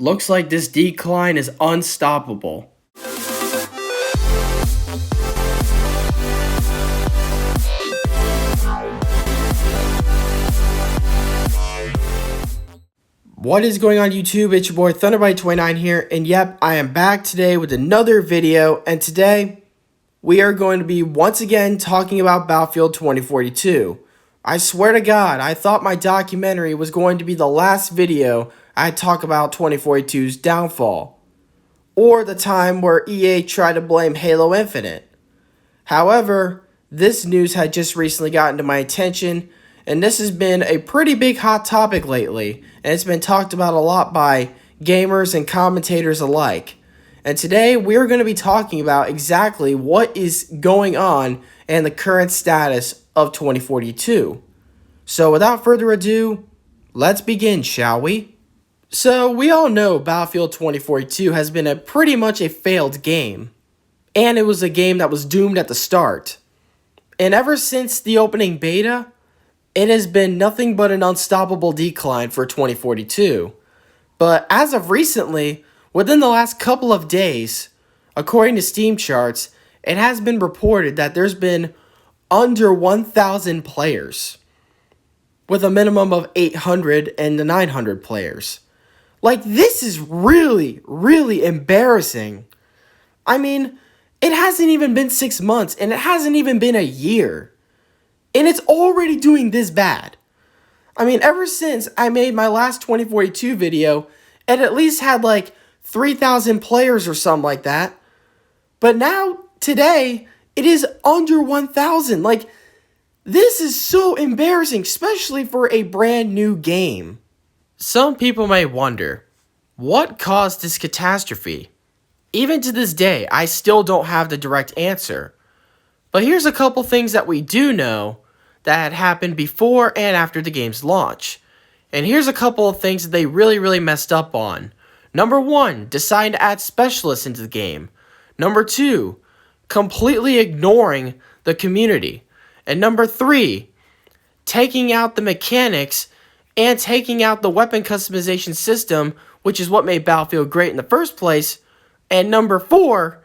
Looks like this decline is unstoppable. What is going on YouTube? It's your boy Thunderbite29 here, and yep, I am back today with another video, and today we are going to be once again talking about Battlefield 2042. I swear to God, I thought my documentary was going to be the last video I'd talk about 2042's downfall, or the time where EA tried to blame Halo Infinite. However, this news had just recently gotten to my attention, and this has been a pretty big hot topic lately, and it's been talked about a lot by gamers and commentators alike. And today we're going to be talking about exactly what is going on and the current status of 2042. So without further ado, let's begin, shall we? So we all know Battlefield 2042 has been pretty much a failed game, and it was a game that was doomed at the start. And ever since the opening beta, it has been nothing but an unstoppable decline for 2042. But as of recently, within the last couple of days, according to Steam charts, it has been reported that there's been under 1,000 players, with a minimum of 800 and 900 players. Like, this is really, really embarrassing. I mean, it hasn't even been 6 months, and it hasn't even been a year. And it's already doing this bad. I mean, ever since I made my last 2042 video, it at least had like 3,000 players or something like that. But now, today, it is under 1,000. Like, this is so embarrassing, especially for a brand new game. Some people may wonder, what caused this catastrophe? Even to this day, I still don't have the direct answer. But here's a couple things that we do know that had happened before and after the game's launch. And here's a couple of things that they really messed up on. Number 1, deciding to add specialists into the game. Number 2, completely ignoring the community. And number 3, taking out the mechanics and taking out the weapon customization system, which is what made Battlefield great in the first place. And number 4,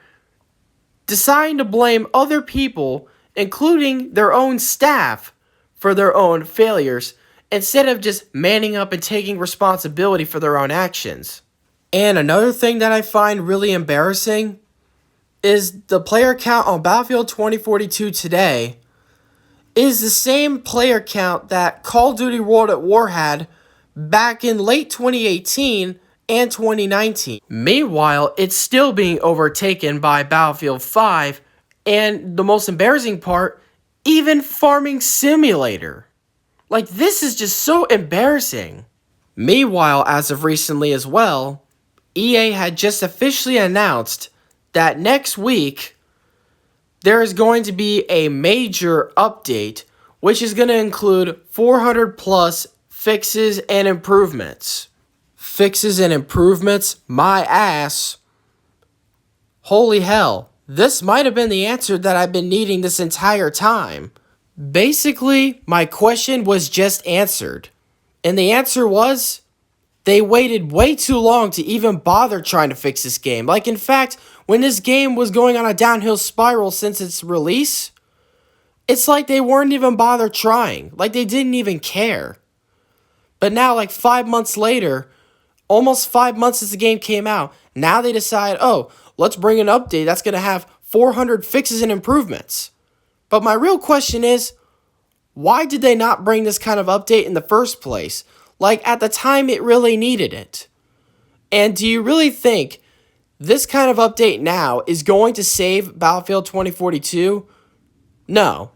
deciding to blame other people, including their own staff, for their own failures, instead of just manning up and taking responsibility for their own actions. And another thing that I find really embarrassing is the player count on Battlefield 2042 today is the same player count that Call of Duty World at War had back in late 2018 and 2019. Meanwhile, it's still being overtaken by Battlefield 5, and the most embarrassing part, even Farming Simulator. Like, this is just so embarrassing. Meanwhile, as of recently as well, EA had just officially announced that next week there is going to be a major update, which is going to include 400 plus fixes and improvements. Fixes and improvements? My ass. Holy hell. This might have been the answer that I've been needing this entire time. Basically, my question was just answered. And the answer was, they waited way too long to even bother trying to fix this game. Like, in fact, when this game was going on a downhill spiral since its release, it's like they weren't even bothered trying. Like, they didn't even care. But now, like 5 months later, almost 5 months since the game came out, now they decide, oh, let's bring an update that's going to have 400 fixes and improvements. But my real question is, why did they not bring this kind of update in the first place? Like, at the time it really needed it. And do you really think this kind of update now is going to save Battlefield 2042? No.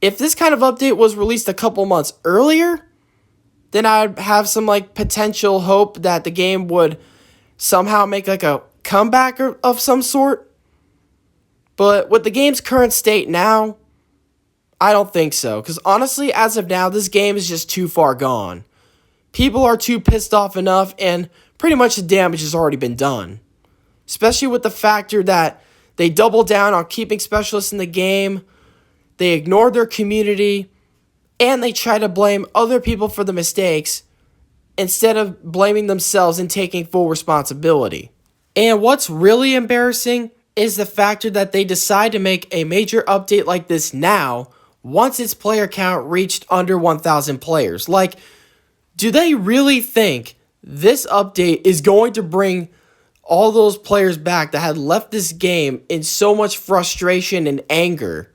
If this kind of update was released a couple months earlier, then I'd have some like potential hope that the game would somehow make like a comeback of some sort. But with the game's current state now, I don't think so. Because honestly, as of now, this game is just too far gone. People are too pissed off enough, and pretty much the damage has already been done. Especially with the factor that they doubled down on keeping specialists in the game, they ignored their community, and they try to blame other people for the mistakes instead of blaming themselves and taking full responsibility. And what's really embarrassing is the factor that they decide to make a major update like this now, once its player count reached under 1,000 players. Like, do they really think this update is going to bring all those players back that had left this game in so much frustration and anger?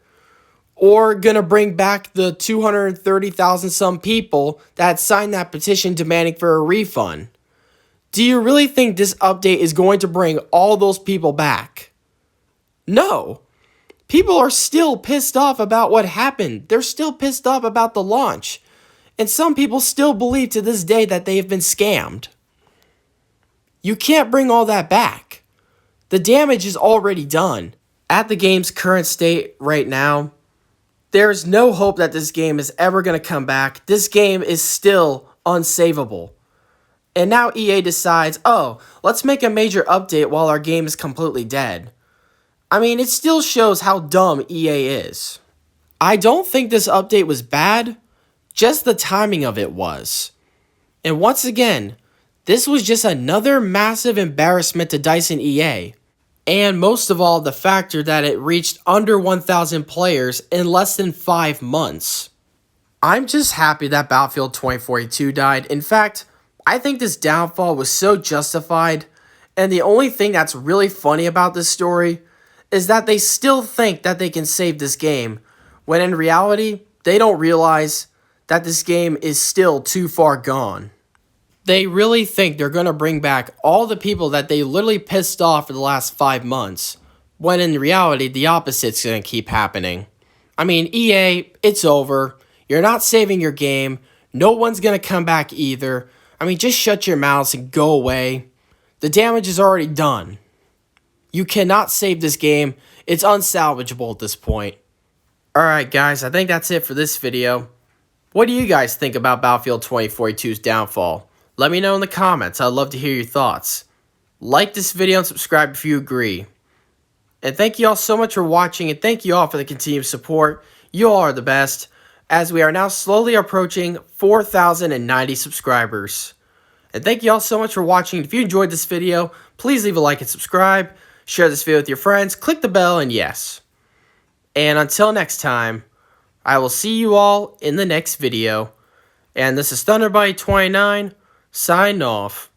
Or gonna bring back the 230,000 some people that had signed that petition demanding for a refund? Do you really think this update is going to bring all those people back? No. People are still pissed off about what happened. They're still pissed off about the launch. And some people still believe to this day that they have been scammed. You can't bring all that back. The damage is already done. At the game's current state right now, there's no hope that this game is ever going to come back. This game is still unsavable. And now EA decides, oh, let's make a major update while our game is completely dead. I mean, it still shows how dumb EA is. I don't think this update was bad, just the timing of it was. And once again, this was just another massive embarrassment to DICE and EA. And most of all, the factor that it reached under 1,000 players in less than 5 months. I'm just happy that Battlefield 2042 died. In fact, I think this downfall was so justified, and the only thing that's really funny about this story is that they still think that they can save this game, when in reality, they don't realize that this game is still too far gone. They really think they're going to bring back all the people that they literally pissed off for the last 5 months, when in reality, the opposite's going to keep happening. I mean, EA, it's over. You're not saving your game. No one's going to come back either. I mean, just shut your mouths and go away. The damage is already done. You cannot save this game. It's unsalvageable at this point. Alright guys, I think that's it for this video. What do you guys think about Battlefield 2042's downfall? Let me know in the comments. I'd love to hear your thoughts. Like this video and subscribe if you agree. And thank you all so much for watching, and thank you all for the continued support. You all are the best, as we are now slowly approaching 4,090 subscribers. And thank you all so much for watching. If you enjoyed this video, please leave a like and subscribe. Share this video with your friends. Click the bell, and yes. And until next time, I will see you all in the next video. And this is Thunderbite29, signing off.